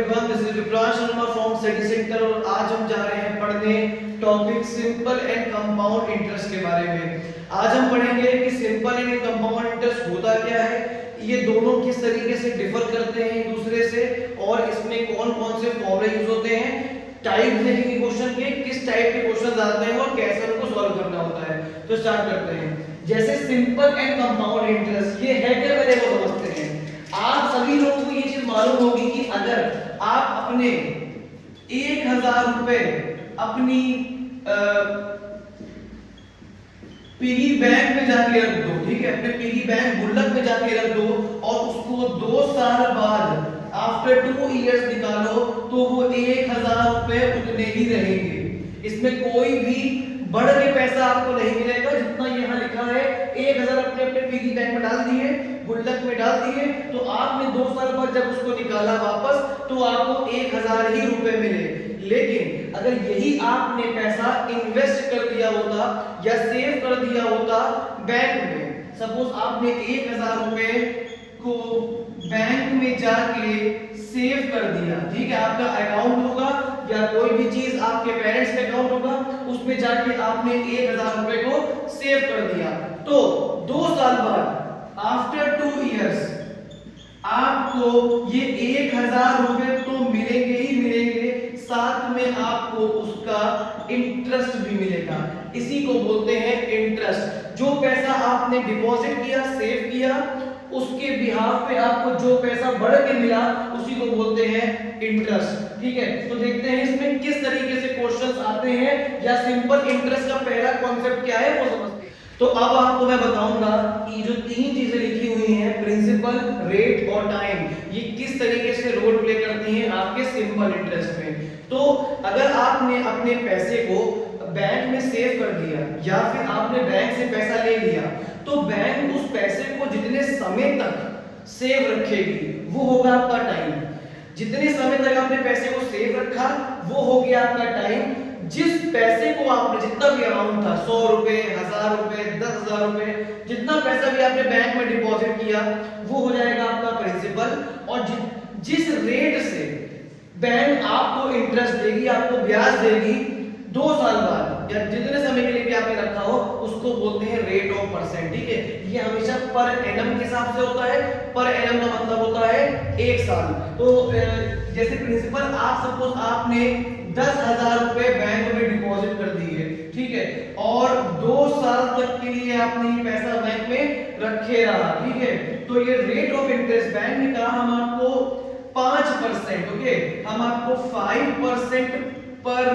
Everyone, this is Vipransh Sharma from study centre और आज हम जा रहे हैं पढ़ने topic simple and compound interest के बारे में। आज हम पढ़ेंगे कि सिंपल एंड कंपाउंड इंटरेस्ट होता क्या है, ये दोनों किस तरीके से डिफर करते हैं एक दूसरे से और इसमें कौन-कौन से फॉर्मूले यूज होते हैं, टाइप देखेंगे क्वेश्चन के, किस टाइप के क्वेश्चंस आते हैं और कैसे उनको सॉल्व करना होता है। तो स्टार्ट करते हैं। जैसे सिंपल एंड कंपाउंड इंटरेस्ट ये है क्या, पहले वो समझते हैं। आप सभी लोगों को ये चीज मालूम होगी कि अगर आप अपने 1000 रुपए अपनी पिगी बैंक में जाके रख दो, ठीक है, अपने पिगी बैंक गुल्लक में जाके रख दो और उसको 2 साल बाद आफ्टर 2 इयर्स निकालो तो वो 1000 रुपए उतने ही रहेंगे। इसमें कोई भी बढ़ के पैसा आपको नहीं मिलेगा। जितना यहाँ लिखा है 1000 अपने अपने पिगी बैंक में डाल दिए, गुल्लक में डाल दिए, तो आपने 2 साल बाद जब उसको निकाला वापस तो आपको 1000 ही रुपए मिले। लेकिन अगर यही आपने पैसा इन्वेस्ट कर दिया होता या सेव कर दिया होता बैंक में, सपोज आपने 1000 रुपए को बैंक में जाके सेव कर दिया, ठीक है, आपका अकाउंट होगा या कोई भी चीज आपके पेरेंट्स का अकाउंट होगा, उसमें जाके आपने 1000 रुपए को सेव कर दिया, तो 2 साल बाद आफ्टर 2 इयर्स आपको ये 1000 रुपए तो मिलेंगे ही मिलेंगे, साथ में आपको उसका इंटरेस्ट भी मिलेगा। इसी को बोलते हैं इंटरेस्ट। जो पैसा आपने डिपॉजिट किया, सेव किया, उसके बिहाफ पे आपको जो पैसा बढ़ के मिला उसी को बोलते हैं इंटरेस्ट। ठीक है, तो देखते हैं इसमें किस तरीके से क्वेश्चंस आते हैं या सिंपल इंटरेस्ट का पहला कॉन्सेप्ट क्या है वो समझते हैं। तो अब आपको मैं बताऊंगा कि जो 3 चीजें लिखी हुई हैं, प्रिंसिपल, रेट और टाइम, ये किस तरीके से रोल प्ले करती हैं आपके सिंपल इंटरेस्ट में। तो अगर आपने अपने पैसे को बैंक में सेव कर दिया या फिर आपने बैंक से पैसा ले लिया, तो बैंक उस पैसे को जितने समय तक सेव रखेगी वो होगा आपका टाइम। जितने समय तक आपने पैसे को सेव रखा वो हो गया आपका टाइम। जिस पैसे को आपने, जितना भी अमाउंट था, 100 रुपए, 1000 रुपए, 10,000 रुपए, जितना पैसा भी आपने बैंक में डिपॉजिट किया वो हो जाएगा आपका प्रिंसिपल। और जिस रेट से बैंक आपको इंटरेस्ट देगी, आपको ब्याज देगी 2 साल बाद या जितने समय के लिए भी आपने रखा हो, उसको बोलते हैं रेट ऑफ परसेंट। ठीक है, ये हमेशा पर एनम के हिसाब से होता है। पर एनम का मतलब होता है 1 साल। तो जैसे प्रिंसिपल, आप सपोज आपने 10,000 रुपए बैंक में डिपॉजिट कर दिए, ठीक है, और 2 साल तक के लिए आपने ये पैसा बैंक में रखे रहा, ठीक है, तो ये रेट ऑफ इंटरेस्ट बैंक ने कहा हम आपको 5%, ओके, हम आपको 5% पर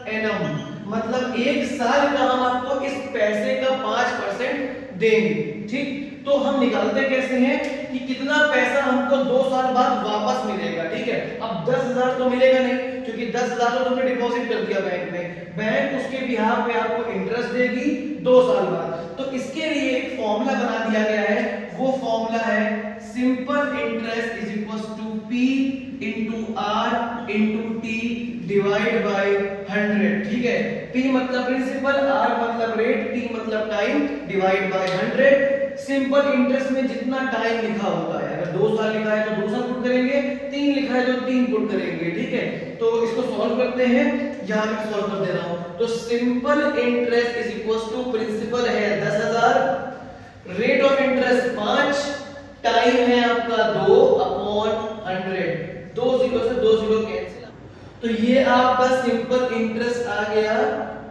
एनम, मतलब 1 साल का हम आपको इस पैसे का 5% देंगे। ठीक, तो हम निकालते कैसे हैं कि कितना पैसा हमको 2 साल बाद वापस मिलेगा। ठीक है, अब 10,000 तो मिलेगा नहीं, क्योंकि 10,000 तो तुमने डिपॉजिट कर दिया बैंक में, बैंक उसके बिहाफ पे आपको इंटरेस्ट देगी 2 साल बाद। तो इसके लिए एक फॉर्मूला बना दिया गया है, वो फॉर्मूला है simple interest is equals to P into R into T divide by 100। ठीक है, P मतलब प्रिंसिपल, R मतलब रेट, T मतलब time, divide by 100। Simple interest में जितना टाइम लिखा होता है, अगर 2 साल लिखा है तो 2 साल पुट करेंगे, 3 लिखा है तो 3 पुट करेंगे। ठीक है, तो इसको सॉल्व करते हैं, यहां मैं सॉल्व कर दे रहा हूं। तो simple interest is equals to principal है 10,000, रेट ऑफ इंटरेस्ट 5, टाइम है आपका 2 अपॉन 100, 2 0 से 2 0 कैंसिल। तो ये आपका सिंपल इंटरेस्ट आ गया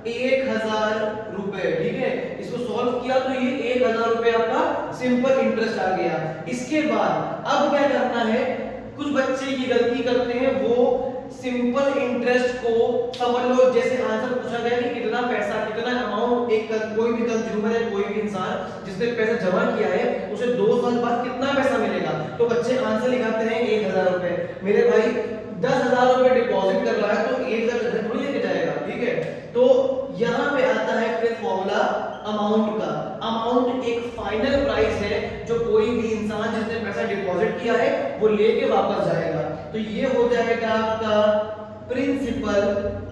1000 रुपए। ठीक है, इसको सॉल्व किया तो ये 1000 रुपए आपका सिंपल इंटरेस्ट आ गया। इसके बाद अब क्या करना है, कुछ बच्चे ये गलती करते हैं, वो सिंपल इंटरेस्ट को समझ लो, जैसे आंसर पूछा गया कि कितना पैसा, कितना अमाउंट, एक कोई भी कंज्यूमर है, कोई भी इंसान जिसने पैसा जमा किया है, उसे 2 साल बाद कितना पैसा मिलेगा, तो बच्चे आंसर लिखाते हैं 1000 रुपए। मेरे भाई 10,000 रुपए डिपॉजिट कर रहा है तो 1000 थोड़ी लेके जाएगा। ठीक है, तो यहां पे आता है फिर फॉर्मूला अमाउंट का। अमाउंट एक फाइनल प्राइस है जो कोई भी इंसान जिसने पैसा डिपॉजिट किया है वो लेके वापस जाएगा। तो ये हो जाएगा आपका प्रिंसिपल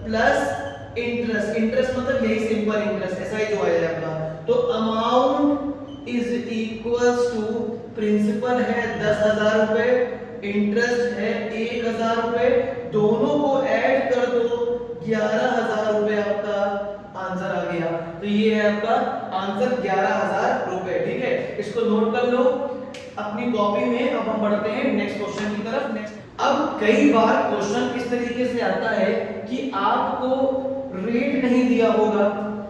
प्लस इंटरेस्ट। इंटरेस्ट मतलब यही सिंपल इंटरेस्ट, ऐसा ही जो आया आपका। तो amount is equals to, principal है 10,000 रुपए, इंटरेस्ट है 1000 10,000 रुपए, दोनों को ऐड कर दो 11,000 रुपए आपका आंसर आ गया। तो ये है आपका आंसर 11,000 रुपए। ठीक है, इसको नोट कर लो अपनी कॉपी में। अब हम बढ़ते हैं नेक्स्ट क्वेश्चन की तरफ। नेक्स्ट, अब कई बार क्वेश्चन इस तरीके से आता है कि आपको रेट नहीं दिया होगा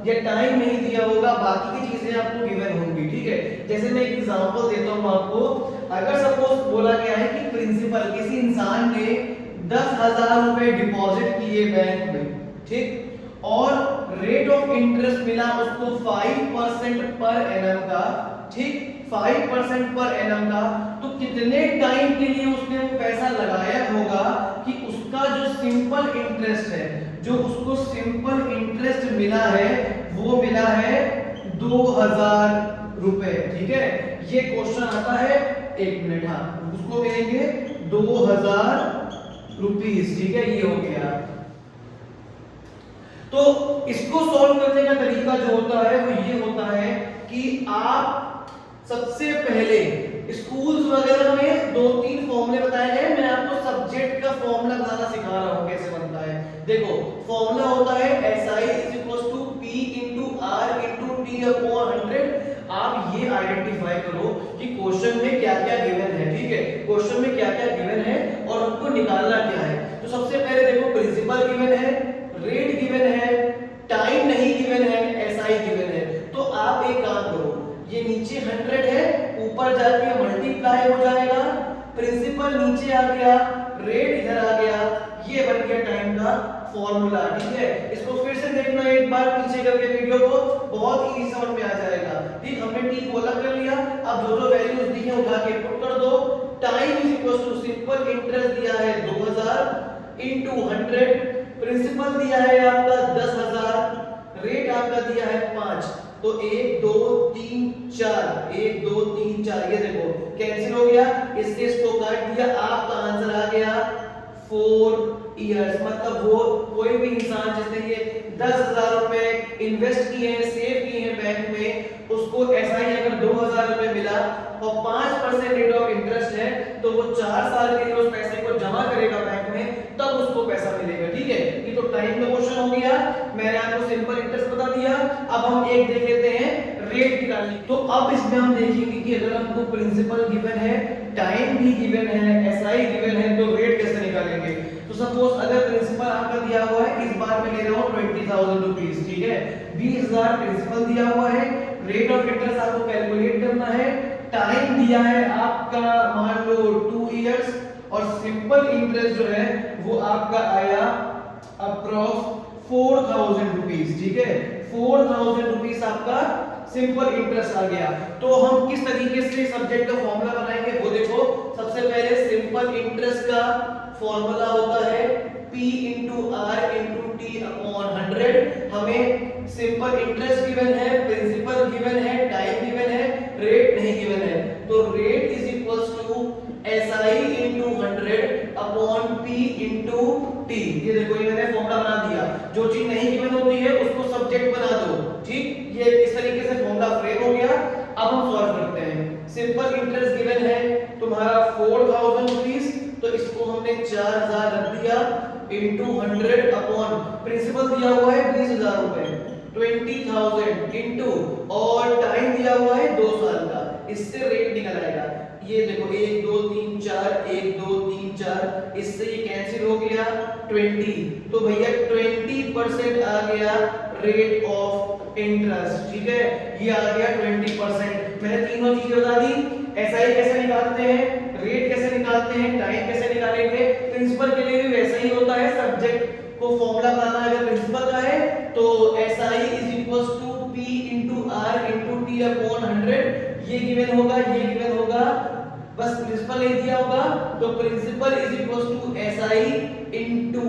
या टाइम नहीं दिया होगा, बाकी की चीजें आपको गिवन होंगी। ठीक है, जैसे मैं एक एग्जांपल देता हूं आपको। अगर सपोज बोला गया है कि प्रिंसिपल, किसी इंसान ने 10,000 रुपए डिपॉजिट किए बैंक में, ठीक, और रेट ऑफ इंटरेस्ट मिला उसको 5% पर एनम का, ठीक, 5% पर एनम का। तो कितने टाइम के लिए उसने वो पैसा लगाया होगा कि उसका जो सिंपल इंटरेस्ट है, जो उसको सिंपल इंटरेस्ट मिला है, वो मिला है 2,000 रुपए। ठीक है, ये क्वेश्चन आता है, एक मिनट, हाँ, उसको मिलेंगे 2,000 रुपीस। ठीक है, ये हो गया। तो इसको सॉल्व करने का तरीका जो होता है वो ये होता है कि आप सबसे पहले स्कूल्स वगैरह में 2-3 फॉर्मूले बताए गए, मैं आपको सब्जेक्ट का फॉर्मूला बताना सिखा रहा हूं कैसे बनता है। देखो, फॉर्मूला होता है SI = P × R × T/100। आप ये आइडेंटिफाई करो कि क्वेश्चन में क्या क्या गिवन है। ठीक है, क्वेश्चन में क्या क्या गिवन है और हमको निकालना क्या है। तो सबसे पहले देखो, प्रिंसिपल गिवन है, रेट गिवन है, टाइम नहीं गिवन है, SI गिवन है। तो आप एक काम करो, ये नीचे 100 है, ऊपर जाके मल्टीप्लाई हो जाएगा, प्रिंसिपल नीचे आ गया, रेट इधर आ गया, ये बन गया टाइम का फॉर्मूला। ठीक है, इसको फिर से देखना एक बार पीछे करके वीडियो को, बहुत इजी समझ में आ जाएगा। ठीक, हमने टी को अलग कर लिया, अब जो जो वैल्यूज दी है उठा के पुट कर दो। टाइम सिंपल इंटरेस्ट दिया है 2,000 × 100, प्रिंसिपल दिया है आपका 10,000, रेट आपका दिया है 5। तो 1 2 3 4, 1 2 3 4, ये देखो कैंसिल हो गया, इससे इसको काट दिया, आपका आंसर आ गया 4 इयर्स। मतलब वो कोई भी इंसान जिसने ये 10,000 रुपए इन्वेस्ट किए हैं, सेव किए हैं बैंक में, उसको ऐसा ही अगर 2,000 रुपए मिला और 5% रेट ऑफ इंटरेस्ट है, तो वो 4 साल के लिए उस पैसे को जमा करेगा बैंक में, तब उसको पैसा मिलेगा। ठीक है, ये तो टाइम का क्वेश्चन हो गया, मैंने आपको सिंपल इंटरेस्ट बता दिया। अब हम एक देख लेते हैं रेट निकालने। तो अब इसमें हम देखेंगे कि अगर हमको प्रिंसिपल गिवन है, टाइम भी गिवन है, SI गिवन है, तो रेट कैसे निकालेंगे। तो सपोज अगर प्रिंसिपल आपका दिया हुआ है, इस बार मैं ले रहा हूं 20,000 रुपीस। ठीक है, 20,000 प्रिंसिपल दिया हुआ है, रेट ऑफ इंटरेस्ट आपको कैलकुलेट करना है, टाइम दिया है आपका मान लो 2 इयर्स, और सिंपल इंटरेस्ट जो है वो आपका आया अप्रॉक्स 4,000 रुपीस। ठीक है, 4,000 रुपीस आपका सिंपल इंटरेस्ट आ गया। तो हम किस तरीके से सब्जेक्ट का फॉर्मूला बनाएंगे वो देखो। सबसे पहले सिंपल इंटरेस्ट का फॉर्मूला होता है P × R × T/100। हमें सिंपल इंटरेस्ट गिवन है, प्रिंसिपल गिवन है, टाइम गिवन है, रेट नहीं गिवन है। तो rate is equals to SI × 100 P × T। ये देखो, ये मैंने फॉर्मूला बना दिया। जो चीज नहीं गिवन होती है उसको सब्जेक्ट बना दो। ठीक, ये इस तरीके से फॉर्मूला फ्रेम हो गया। अब हम सॉल्व करते हैं। सिंपल इंटरेस्ट गिवन है तुम्हारा 4,000 रुपीस, तो इसको हमने 4,000 रख दिया इंटू 100 अपॉन प्रिंसिपल दिया हुआ है 20,000 रुपए, 20,000 इंटू और टाइम दिया हुआ है 2 साल का, इससे रेट निकल आएगा। ये देखो 1 2 3 4, 1 2 3 4, इससे ये कैंसिल हो गया 20। तो भैया 20% आ गया रेट ऑफ इंटरेस्ट। ठीक है, ये आ गया 20%। मैंने तीनों चीजें बता दी। SI कैसे निकालते हैं, रेट कैसे निकालते हैं, टाइम कैसे निकालेंगे। प्रिंसिपल के लिए भी वैसा ही होता है, सब्जेक्ट को फॉर्मूला बनाना है। अगर प्रिंसिपल का है तो SI = P × R × T/100। ये गिवन होगा, ये गिवन होगा, बस प्रिंसिपल नहीं दिया होगा, तो principal = SI × 100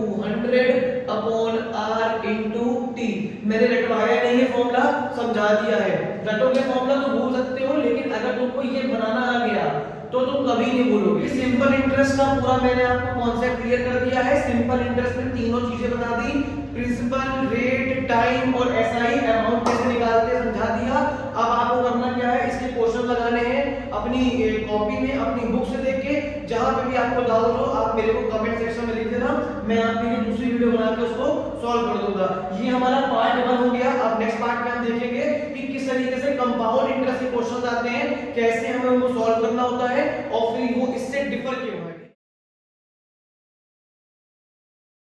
upon R × T। मैंने रटवाया नहीं है, फॉर्मूला समझा दिया है। रटोगे फॉर्मूला तो भूल सकते हो, लेकिन अगर तुमको ये बनाना आ गया तो तुम कभी नहीं भूलोगे। सिंपल इंटरेस्ट का पूरा मैंने आपको कॉन्सेप्ट क्लियर कर दिया है। सिंपल इंटरेस्ट में तीनों चीजें बता दी, प्रिंसिपल, रेट, टाइम और SI अमाउंट कैसे निकालते हैं समझा दिया। अब आपको करना क्या है, इसके क्वेश्चन लगाने हैं अपनी कॉपी में, अपनी बुक से देख करके जहां पे भी आपको डाउट हो आप मेरे को कमेंट सेक्शन में लिख देना, मैं आपके लिए दूसरी वीडियो बना के उसको सॉल्व कर दूंगा। ये हमारा पार्ट 1 हो गया। अब नेक्स्ट पार्ट में हम देखेंगे कि किस तरीके से कंपाउंड इंटरेस्ट के क्वेश्चंस आते हैं, कैसे हमें उनको सॉल्व करना होता है और फिर वो